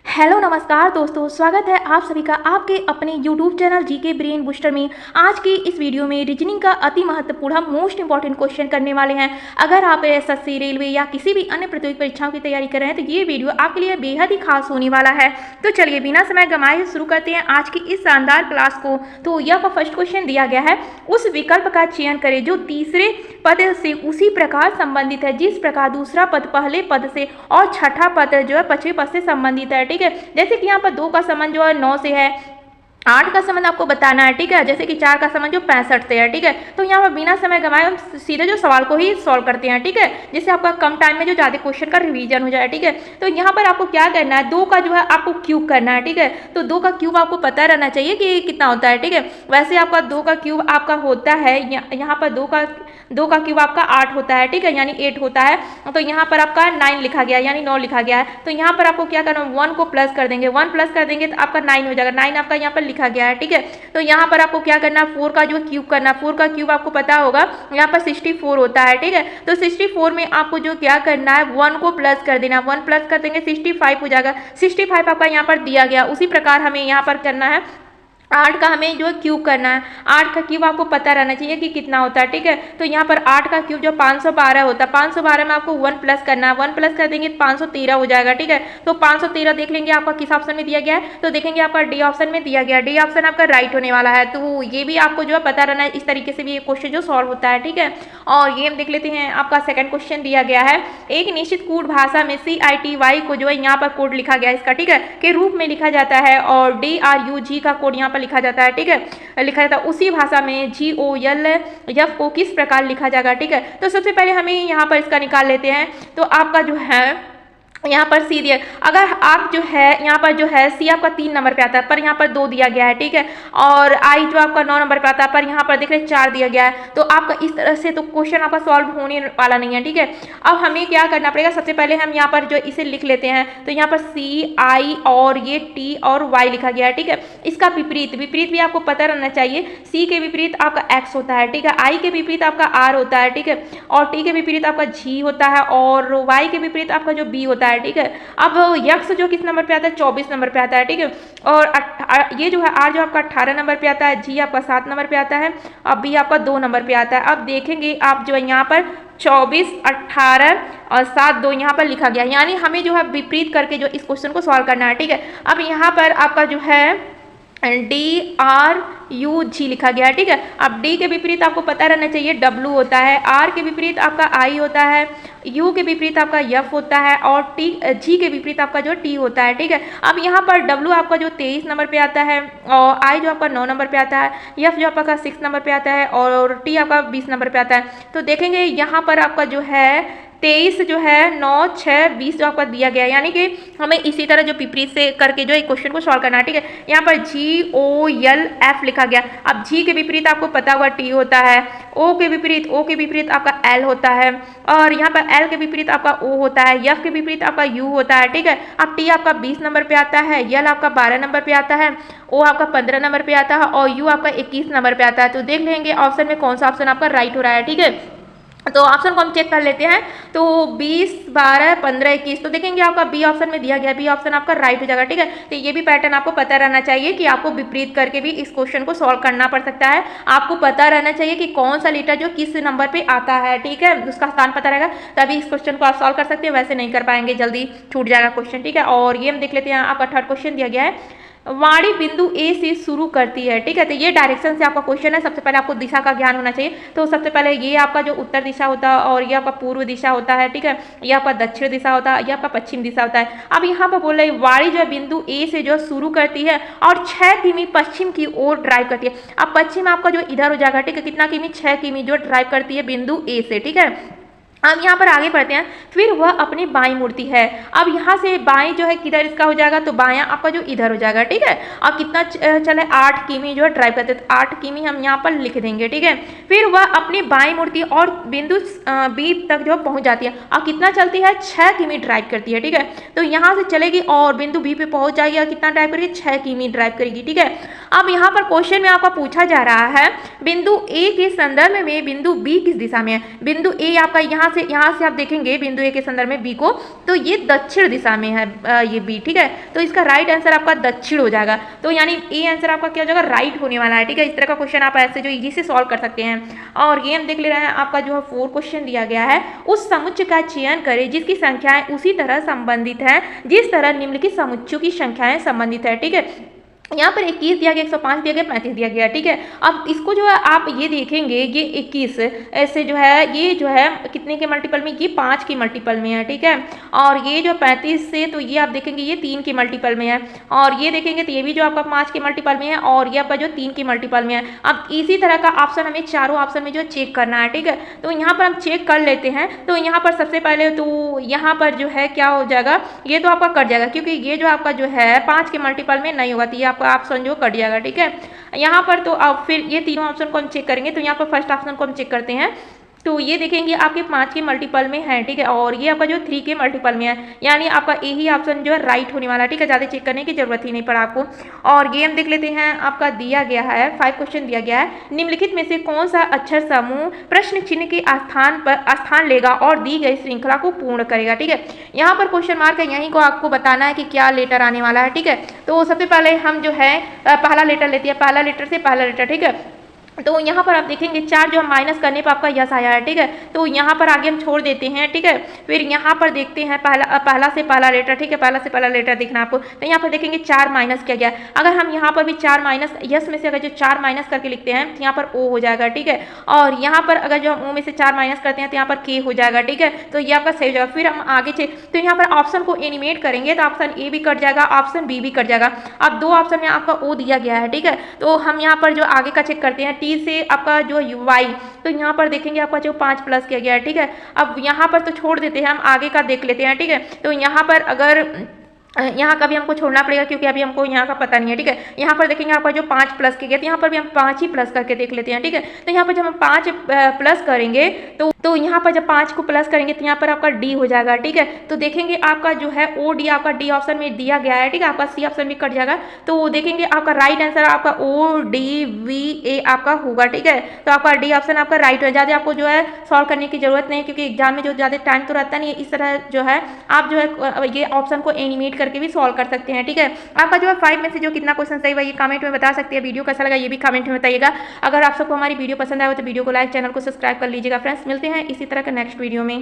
Hello नमस्कार दोस्तों, स्वागत है आप सभी का आपके अपने YouTube channel GK brain booster में। आज की इस वीडियो में रीजनिंग का अति महत्वपूर्ण हम मोस्ट इंपॉर्टेंट क्वेश्चन करने वाले हैं। अगर आप एसएससी, रेलवे या किसी भी अन्य प्रतियोगी परीक्षाओं की तैयारी कर रहे हैं तो ये वीडियो आपके लिए बेहद ही खास होने वाला है। तो चलिए बिना समय गंवाए शुरू करते हैं आज की इस शानदार क्लास को। तो यह फर्स्ट क्वेश्चन दिया गया है, उस विकल्प का चयन करें जो तीसरे पद से उसी प्रकार संबंधित है जिस प्रकार दूसरा पद पहले पद से और छठा पद जो है पांचवें पद से संबंधित है। ठीक है, जैसे कि यहाँ पर 2 का संबंध जो है 9 से है, 8 का संबंध आपको बताना है। ठीक है, जैसे कि 4 का संबंध जो 65 से है। ठीक है, तो यहाँ पर बिना समय गंवाए हम सीधे जो सवाल को ही सॉल्व करते हैं। ठीक है, जिससे आपका कम टाइम में जो ज़्यादा क्वेश्चन का रिवीजन हो जाए। ठीक है, तो यहाँ पर आपको क्या करना है, 2 का जो है आपको क्यूब करना है। ठीक है, तो 2 का क्यूब आपको पता रहना चाहिए कि कितना होता है। ठीक है, वैसे आपका 2 का क्यूब आपका होता है, यहाँ पर 2 का क्यूब आपका 8 होता है। ठीक है, यानी 8 होता है। तो यहाँ पर आपका 9 लिखा गया यानी 9 लिखा गया है। तो यहाँ पर आपको क्या करना है, 1 को प्लस कर देंगे, 1 प्लस कर देंगे तो आपका 9 हो जाएगा। 9 आपका यहाँ पर लिखा गया है। ठीक है, तो यहाँ पर आपको क्या करना है, 4 का जो क्यूब करना है। 4 का क्यूब आपको पता होगा यहाँ पर 64 होता है। ठीक है, तो 64 में आपको जो क्या करना है, 1 को प्लस कर देना, 1 प्लस कर देंगे 65 हो जाएगा। 65 आपका यहाँ पर दिया गया। उसी प्रकार हमें यहाँ पर करना है 8 का हमें जो क्यूब करना है। 8 का क्यूब आपको पता रहना चाहिए कि कितना होता है। ठीक है, तो यहाँ पर 8 का क्यूब जो 512 होता है, 512 में आपको 1 प्लस करना है, 1 प्लस कर देंगे तो 513 हो जाएगा। ठीक है, तो 513 देख लेंगे आपका किस ऑप्शन में दिया गया है, तो देखेंगे आपका डी ऑप्शन में दिया गया। डी ऑप्शन आपका राइट होने वाला है। तो ये भी आपको जो है पता रहना है, इस तरीके से भी ये क्वेश्चन जो सॉल्व होता है। ठीक है, और ये हम देख लेते हैं। आपका सेकंड क्वेश्चन दिया गया है, एक निश्चित कोड भाषा में CITY को जो है यहाँ पर कोड लिखा गया है इसका, ठीक है, के रूप में लिखा जाता है और DRUG का कोड यहाँ पर लिखा जाता है। ठीक है, लिखा जाता है उसी भाषा में GOLF को किस प्रकार लिखा जाएगा। ठीक है, तो सबसे पहले हमें यहाँ पर इसका निकाल लेते हैं। तो आपका जो है यहाँ पर सी दिया, अगर आप जो है यहाँ पर जो है सी आपका 3 नंबर पे आता है, पर यहाँ पर 2 दिया गया है। ठीक है, और आई जो आपका 9 नंबर पे आता है, पर यहाँ पर देख रहे 4 दिया गया है। तो आपका इस तरह से तो क्वेश्चन आपका सॉल्व होने वाला नहीं है। ठीक है, अब हमें क्या करना पड़ेगा, सबसे पहले हम यहाँ पर जो इसे लिख लेते हैं। तो यहाँ पर CI और ये T और Y लिखा गया है। ठीक है, इसका विपरीत भी आपको पता रहना चाहिए। C के विपरीत आपका X होता है। ठीक है, I के विपरीत आपका R होता है। ठीक है, और T के विपरीत आपका G होता है और Y के विपरीत आपका जो B होता है। ठीक है, अब यक्स जो किस नंबर पे आता है, 24 नंबर पे आता है। ठीक है, और ये जो है आर जो आपका 18 नंबर पे आता है, जी आपका 7 नंबर पे आता है, अब बी आपका 2 नंबर पे आता है। अब देखेंगे आप जो है यहाँ पर 24, 18 और 7, 2 यहाँ पर लिखा गया, यानी हमें जो है विपरीत करके जो इस क्वेश्चन को सॉल्व करना है। ठीक है, अब यहाँ पर आपका जो है DRUG लिखा गया है। ठीक है, अब D के विपरीत आपको पता रहना चाहिए W होता है, R के विपरीत आपका I होता है, U के विपरीत आपका F होता है और G के विपरीत आपका जो T होता है। ठीक है, अब यहाँ पर W आपका जो 23 नंबर पे आता है और I जो आपका 9 नंबर पे आता है, F जो आपका 6 नंबर पे आता है और T आपका 20 नंबर पे आता है। तो देखेंगे यहाँ पर आपका जो है 23 जो है 9, 6, 20 जो आपका दिया गया है, यानी कि हमें इसी तरह जो विपरीत से करके जो एक क्वेश्चन को सॉल्व करना है। ठीक है, यहाँ पर GOLF लिखा गया। अब G के विपरीत आपको पता हुआ T होता है, O के विपरीत आपका L होता है और यहाँ पर L के विपरीत आपका O होता है, F के विपरीत आपका U होता है। ठीक है, अब T आपका 20 नंबर पे आता है, L आपका 12 नंबर पे आता है, O आपका 15 नंबर पे आता है और U आपका 21 नंबर पे आता है। तो देख लेंगे ऑप्शन में कौन सा ऑप्शन आपका राइट हो रहा है। ठीक है, तो ऑप्शन को हम चेक कर लेते हैं। तो 20, 12, 15, 21, तो देखेंगे आपका बी ऑप्शन में दिया गया, बी ऑप्शन आपका राइट हो जाएगा। ठीक है, तो ये भी पैटर्न आपको पता रहना चाहिए कि आपको विपरीत करके भी इस क्वेश्चन को सॉल्व करना पड़ सकता है। आपको पता रहना चाहिए कि कौन सा लेटर जो किस नंबर पे आता है। ठीक है, उसका स्थान पता रहेगा तभी इस क्वेश्चन को आप सॉल्व कर सकते हैं, वैसे नहीं कर पाएंगे, जल्दी छूट जाएगा क्वेश्चन। ठीक है, और ये हम देख लेते हैं। आपका थर्ड क्वेश्चन दिया गया है, वाणी बिंदु ए से शुरू करती है। ठीक है, तो ये डायरेक्शन से आपका क्वेश्चन है। सबसे पहले आपको दिशा का ज्ञान होना चाहिए। तो सबसे पहले ये आपका जो उत्तर दिशा होता है और ये आपका पूर्व दिशा होता है। ठीक है, ये आपका दक्षिण दिशा होता है, ये आपका पश्चिम दिशा होता है। अब यहाँ पर बोल रहे हैं वाणी जो है बिंदु ए से जो शुरू करती है और 6 किमी पश्चिम की ओर ड्राइव करती है। अब पश्चिम आपका जो इधर हो जाएगा। ठीक है, कितना किमी, 6 किमी जो ड्राइव करती है बिंदु ए से। ठीक है, अब यहाँ पर आगे बढ़ते हैं। फिर वह अपनी बाईं मुड़ती है। अब यहाँ से बाईं जो है किधर इसका हो जाएगा, तो बायां आपका जो इधर हो जाएगा। ठीक है, अब कितना चले, 8 किमी जो है ड्राइव करते हैं, तो 8 किमी हम यहाँ पर लिख देंगे। ठीक है, फिर वह अपनी बाईं मुड़ती है और बिंदु बी तक जो पहुँच जाती है। अब कितना चलती है, 6 किमी ड्राइव करती है। ठीक है, तो यहाँ से चलेगी और बिंदु बी पे पहुँच जाएगी और कितना ड्राइव करेगी, 6 किमी ड्राइव करेगी। ठीक है, अब यहाँ पर क्वेश्चन में आपका पूछा जा रहा है बिंदु ए के संदर्भ में बिंदु बी किस दिशा में है। बिंदु ए आपका यहाँ से आप देखेंगे बिंदु ए के संदर्भ में बी को, तो ये दक्षिण दिशा में है ये बी, ठीक है। तो इसका राइट आंसर आपका दक्षिण हो जाएगा, तो यानी ए आंसर आपका क्या हो जाएगा, राइट होने वाला है, ठीक है। इस तरह का क्वेश्चन आप ऐसे जो इजी से सॉल्व कर सकते हैं। और ये हम देख ले रहे हैं आपका जो है 4 क्वेश्चन दिया गया है, उस समुच्चय का चयन करें जिसकी संख्याएं उसी तरह संबंधित है जिस तरह निम्नलिखित समुच्चयों की संख्याएं संबंधित है, ठीक है। यहाँ पर 21 दिया गया, 105 दिया गया, 35 दिया गया, ठीक है। अब इसको जो है आप ये देखेंगे ये 21 ऐसे जो है ये जो है कितने के मल्टीपल में, ये 5 के मल्टीपल में है, ठीक है। और ये जो 35 से तो ये आप देखेंगे ये 3 के मल्टीपल में है, और ये देखेंगे तो ये भी जो आपका 5 के मल्टीपल में है, और ये आपका जो 3 के मल्टीपल में है। अब इसी तरह का ऑप्शन हमें चारों ऑप्शन में जो चेक करना है, ठीक है। तो यहाँ पर हम चेक कर लेते हैं। तो यहाँ पर सबसे पहले तो यहाँ पर जो है क्या हो जाएगा, ये तो आपका कट जाएगा क्योंकि ये जो आपका जो है 5 के मल्टीपल में नहीं होगा, तो ये ऑप्शन जो कट जाएगा, ठीक है। यहाँ पर तो अब फिर ये तीनों ऑप्शन को हम चेक करेंगे। तो यहाँ पर फर्स्ट ऑप्शन को हम चेक करते हैं, तो ये देखेंगे आपके 5 के मल्टीपल में है, ठीक है। और ये आपका जो 3 के मल्टीपल में है, यानी आपका ए ही ऑप्शन जो है राइट होने वाला है, ठीक है। ज़्यादा चेक करने की जरूरत ही नहीं पड़ा आपको। और ये हम देख लेते हैं, आपका दिया गया है 5 क्वेश्चन दिया गया है, निम्नलिखित में से कौन सा अक्षर समूह प्रश्न चिन्ह के स्थान लेगा और दी गई श्रृंखला को पूर्ण करेगा, ठीक है। यहाँ पर क्वेश्चन मार्क है, यहीं को आपको बताना है कि क्या लेटर आने वाला है, ठीक है। तो सबसे पहले हम जो है पहला लेटर लेते हैं, पहला लेटर से पहला लेटर, ठीक है। तो यहाँ पर आप देखेंगे 4 जो हम माइनस करने पर आपका यस आया है, ठीक है। तो यहाँ पर आगे हम छोड़ देते हैं, ठीक है। फिर यहाँ पर देखते हैं पहला से पहला लेटर, ठीक है। पहला से पहला लेटर देखना आपको, तो यहाँ पर देखेंगे 4 माइनस किया गया। अगर हम यहाँ पर भी 4 माइनस यस में से अगर जो 4 माइनस करके लिखते हैं तो यहाँ पर ओ हो जाएगा, ठीक है। और यहाँ पर अगर जो हम ओ में से 4 माइनस करते हैं तो यहाँ पर के हो जाएगा, ठीक है। तो ये आपका सही हो जाएगा। फिर हम आगे तो यहाँ पर ऑप्शन को एनिमेट करेंगे तो ऑप्शन ए भी कट जाएगा, ऑप्शन बी भी कट जाएगा। अब 2 ऑप्शन में आपका ओ दिया गया है, ठीक है। तो हम यहाँ पर जो आगे का चेक करते हैं, टी से आपका जो वाई, तो यहाँ पर देखेंगे आपका जो 5 प्लस किया गया है, ठीक है। अब यहाँ पर तो छोड़ देते हैं, हम आगे का देख लेते हैं, ठीक है। तो यहाँ पर अगर यहाँ का भी हमको छोड़ना पड़ेगा क्योंकि अभी हमको यहाँ का पता नहीं है, ठीक है। यहाँ पर देखेंगे आपका जो 5 प्लस किया गया, तो यहाँ पर भी हम 5 ही प्लस करके देख लेते हैं, ठीक है। तो यहाँ पर जब हम 5 प्लस करेंगे तो यहाँ पर जब 5 को प्लस करेंगे तो यहाँ पर आपका डी हो जाएगा, ठीक है। तो देखेंगे आपका जो है ओ डी आपका डी ऑप्शन में दिया गया है, ठीक है। आपका सी ऑप्शन भी कट जाएगा, तो देखेंगे आपका राइट आंसर आपका ओ डी वी ए आपका होगा, ठीक है। तो आपका डी ऑप्शन आपका राइट हो जाए। आपको जो है सॉल्व करने की जरूरत नहीं, क्योंकि एग्जाम में जो ज़्यादा टाइम तो रहता नहीं है। इस तरह जो है आप जो है ये ऑप्शन को एनिमेट करके भी सॉल्व कर सकते हैं, ठीक है। आपका जो है 5 में से जो कितना क्वेश्चन सही हुआ ये कमेंट में बता सकते हैं। वीडियो कैसा लगा ये भी कमेंट में बताइएगा। अगर आप सबको हमारी वीडियो पसंद आए तो वीडियो को लाइक, चैनल को सब्सक्राइब कर लीजिएगा। फ्रेंड्स मिलते हैं इसी तरह का नेक्स्ट वीडियो में।